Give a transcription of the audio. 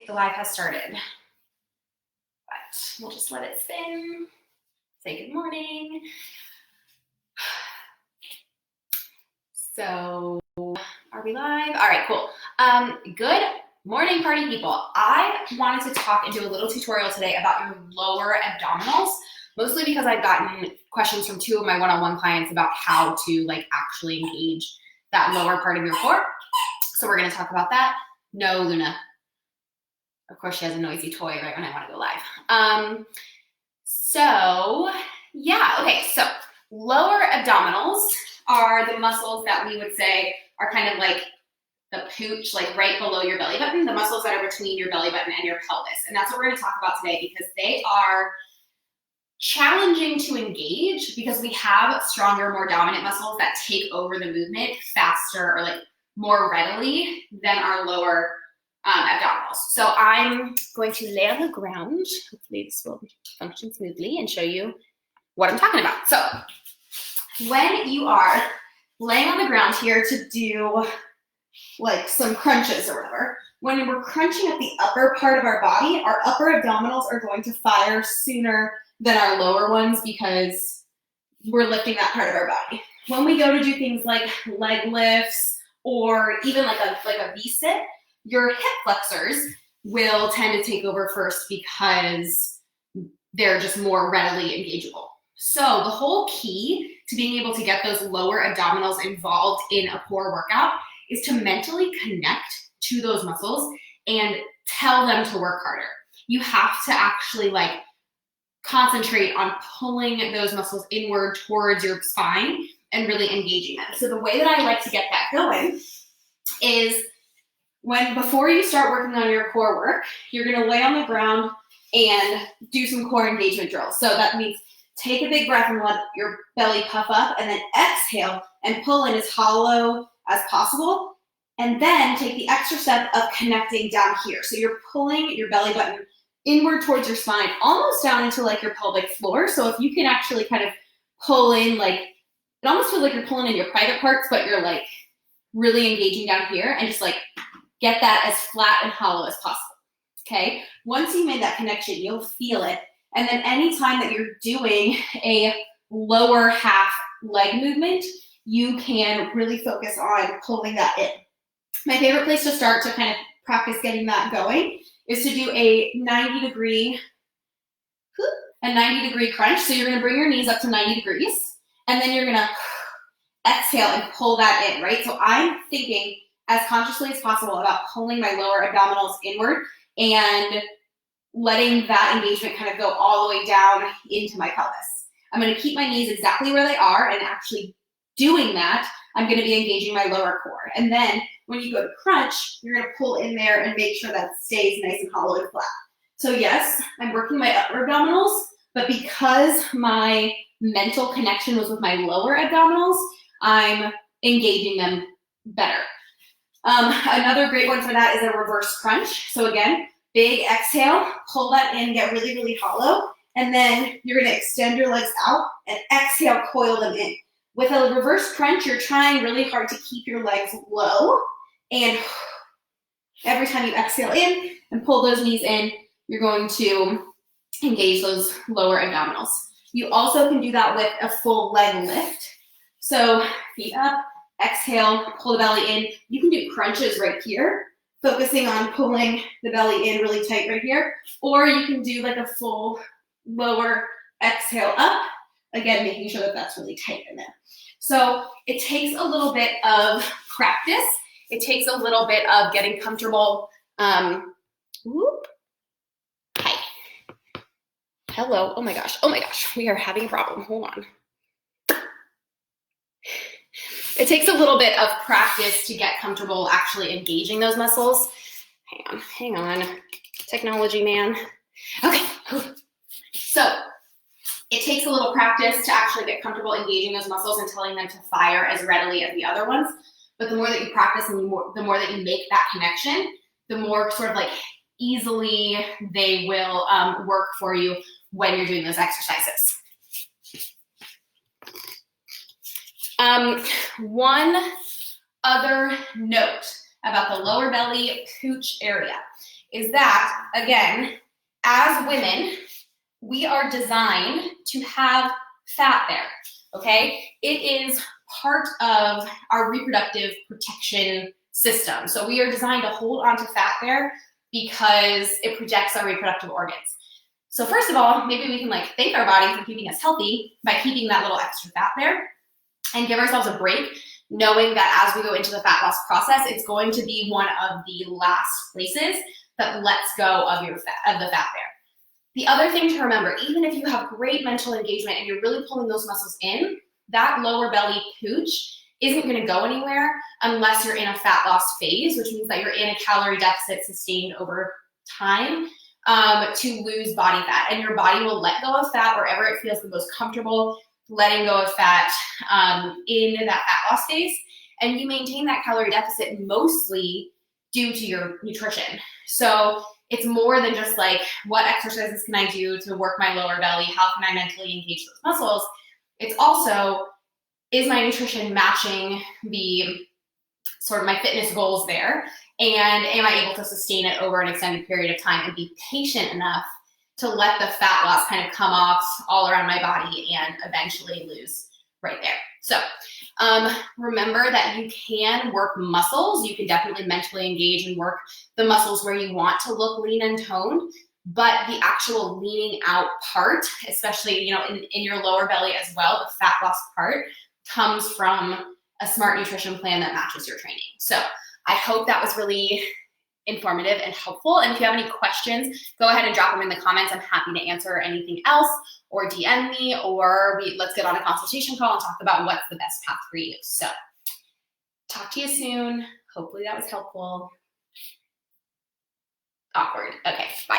The live has started, but we'll just let it spin. Say good morning. So, are we live? All right, cool. Good morning, party people. I wanted to talk and do a little tutorial today about your lower abdominals, mostly because I've gotten questions from two of my one-on-one clients about how to actually engage that lower part of your core. So we're gonna talk about that. No, Luna. Of course, she has a noisy toy right when I want to go live. So lower abdominals are the muscles that we would say are kind of like the pooch, like right below your belly button, the muscles that are between your belly button and your pelvis. And that's what we're going to talk about today because they are challenging to engage because we have stronger, more dominant muscles that take over the movement faster or more readily than our lower abdominals. So I'm going to lay on the ground. Hopefully this will function smoothly and show you what I'm talking about. So when you are laying on the ground here to do some crunches or whatever, when we're crunching at the upper part of our body, our upper abdominals are going to fire sooner than our lower ones because we're lifting that part of our body. When we go to do things like leg lifts or even like a V-sit, your hip flexors will tend to take over first because they're just more readily engageable. So the whole key to being able to get those lower abdominals involved in a core workout is to mentally connect to those muscles and tell them to work harder. You have to actually concentrate on pulling those muscles inward towards your spine and really engaging them. So the way that I like to get that going is before you start working on your core work, you're gonna lay on the ground and do some core engagement drills. So that means take a big breath and let your belly puff up and then exhale and pull in as hollow as possible. And then take the extra step of connecting down here. So you're pulling your belly button inward towards your spine, almost down into your pelvic floor. So if you can actually kind of pull in, it almost feels like you're pulling in your private parts, but you're really engaging down here and just get that as flat and hollow as possible, okay? Once you made that connection, you'll feel it. And then anytime that you're doing a lower half leg movement, you can really focus on pulling that in. My favorite place to start to kind of practice getting that going is to do a 90 degree crunch. So you're gonna bring your knees up to 90 degrees, and then you're gonna exhale and pull that in, right? So I'm thinking as consciously as possible about pulling my lower abdominals inward and letting that engagement kind of go all the way down into my pelvis. I'm gonna keep my knees exactly where they are, and actually doing that, I'm gonna be engaging my lower core. And then when you go to crunch, you're gonna pull in there and make sure that stays nice and hollow and flat. So yes, I'm working my upper abdominals, but because my mental connection was with my lower abdominals, I'm engaging them better. Another great one for that is a reverse crunch. So again, big exhale, pull that in, get really, really hollow, and then you're gonna extend your legs out and exhale, coil them in. With a reverse crunch, you're trying really hard to keep your legs low, and every time you exhale in and pull those knees in, you're going to engage those lower abdominals. You also can do that with a full leg lift. So feet up, exhale, pull the belly in. You can do crunches right here, focusing on pulling the belly in really tight right here, or you can do a full lower exhale up, again, making sure that that's really tight in there. So it takes a little bit of practice. It takes a little bit of getting comfortable. Hi. Hello. Oh my gosh. We are having a problem. Hold on. It takes a little bit of practice to get comfortable actually engaging those muscles. Hang on. Technology, man. Okay. So it takes a little practice to actually get comfortable engaging those muscles and telling them to fire as readily as the other ones. But the more that you practice and the more that you make that connection, the more sort of easily they will work for you when you're doing those exercises. One other note about the lower belly pooch area is that, again, as women, we are designed to have fat there, okay? It is part of our reproductive protection system. So we are designed to hold onto fat there because it projects our reproductive organs. So first of all, maybe we can like thank our body for keeping us healthy by keeping that little extra fat there and give ourselves a break, knowing that as we go into the fat loss process, it's going to be one of the last places that lets go of the fat there. The other thing to remember, even if you have great mental engagement and you're really pulling those muscles in, that lower belly pooch isn't going to go anywhere unless you're in a fat loss phase, which means that you're in a calorie deficit sustained over time to lose body fat. And your body will let go of fat wherever it feels the most comfortable, letting go of fat in that fat loss phase. And you maintain that calorie deficit mostly due to your nutrition. So it's more than just like, what exercises can I do to work my lower belly? How can I mentally engage those muscles? It's also, is my nutrition matching the sort of my fitness goals there? And am I able to sustain it over an extended period of time and be patient enough to let the fat loss kind of come off all around my body and eventually lose right there? So remember that you can work muscles. You can definitely mentally engage and work the muscles where you want to look lean and toned, but the actual leaning out part, especially, you know, in your lower belly as well, the fat loss part comes from a smart nutrition plan that matches your training. So I hope that was really informative and helpful. And if you have any questions, go ahead and drop them in the comments. I'm happy to answer anything else, or DM me, or let's get on a consultation call and talk about what's the best path for you. So talk to you soon. Hopefully that was helpful. Awkward. Okay, bye.